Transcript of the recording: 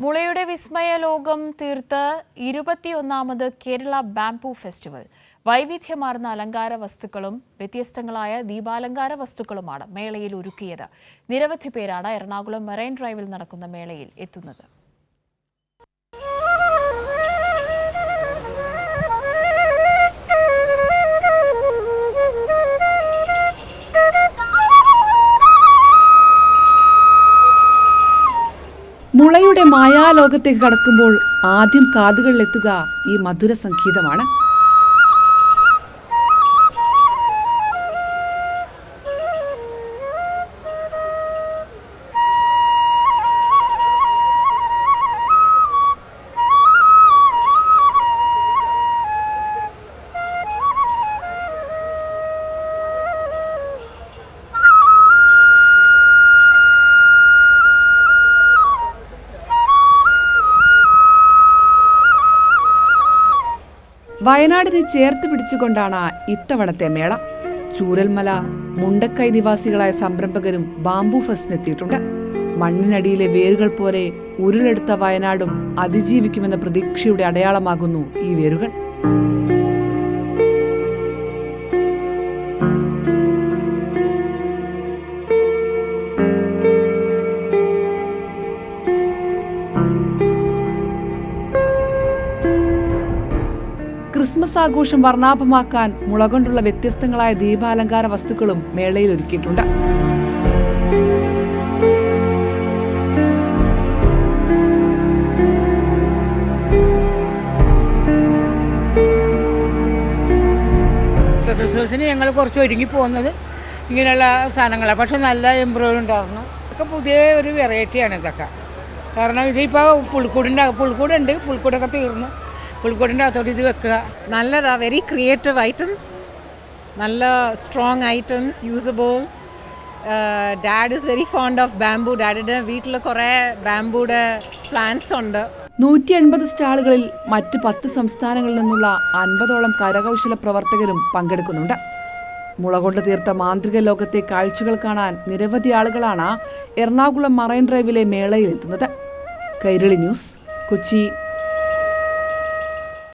മുളയുടെ വിസ്മയ ലോകം തീർത്ത് 21ാമത് Kerala bamboo festival. വൈവിധ്യമാർന്ന അലങ്കാര വസ്തുക്കളും വ്യത്യസ്തങ്ങളായ ദീപാലങ്കാര വസ്തുക്കളുമാണ് മേളയിൽ ഒരുക്കിയത്. നിരവധി പേരാണ് എറണാകുളം മറൈൻ ഡ്രൈവിൽ നടക്കുന്ന മേളയിൽ എത്തുന്നത്. മുളയുടെ മായാലോകത്തേക്ക് കടക്കുമ്പോൾ ആദ്യം കാതുകളിലെത്തുക ഈ മധുര സംഗീതമാണ്. വയനാടിനെ ചേർത്ത് പിടിച്ചുകൊണ്ടാണ് ഇത്തവണത്തെ മേള. ചൂരൽമല, മുണ്ടക്കൈ നിവാസികളായ സംരംഭകരും ബാംബു ഫെസ്റ്റിനെത്തിയിട്ടുണ്ട്. മണ്ണിനടിയിലെ വേരുകൾ പോലെ ഉരുളെടുത്ത വയനാടും അതിജീവിക്കുമെന്ന പ്രതീക്ഷയുടെ അടയാളമാകുന്നു ഈ വേരുകൾ. ക്രിസ്മസ് ആഘോഷം വർണ്ണാഭമാക്കാൻ മുള കൊണ്ടുള്ള വ്യത്യസ്തങ്ങളായ ദീപാലങ്കാര വസ്തുക്കളും മേളയിൽ ഒരുക്കിയിട്ടുണ്ട്. ക്രിസ്മസിന് ഞങ്ങൾ കുറച്ച് ഒരുങ്ങി പോകുന്നത് ഇങ്ങനെയുള്ള സാധനങ്ങളാണ്. പക്ഷെ നല്ല എംബ്രോയിഡറി ഉണ്ടായിരുന്നു. ഇതൊക്കെ പുതിയ ഒരു വെറൈറ്റിയാണ് ഇതൊക്കെ. കാരണം ഇതിപ്പോൾ പുൽക്കൂടുണ്ട്, പുൽക്കൂടൊക്കെ തീർന്നു. പുൽക്കൂടിൻ്റെ അകത്തോട്ട് ഇത് വെക്കുക. നല്ലതാ, വെരി ക്രിയേറ്റീവ് ഐറ്റംസ്, നല്ല strong items, usable. Dad is very fond of bamboo. ഡാഡിയുടെ വീട്ടിൽ കുറേ ബാംബുയുടെ പ്ലാന്റ്സ് ഉണ്ട്. 180 സ്റ്റാളുകളിൽ മറ്റ് 10 സംസ്ഥാനങ്ങളിൽ നിന്നുള്ള 50ഓളം കരകൗശല പ്രവർത്തകരും പങ്കെടുക്കുന്നുണ്ട്. മുള കൊണ്ട് തീർത്ത മാന്ത്രിക ലോകത്തെ കാഴ്ചകൾ കാണാൻ നിരവധി ആളുകളാണ് എറണാകുളം മറൈൻ ഡ്രൈവിലെ മേളയിൽ എത്തുന്നത്. കൈരളി ന്യൂസ്, കൊച്ചി.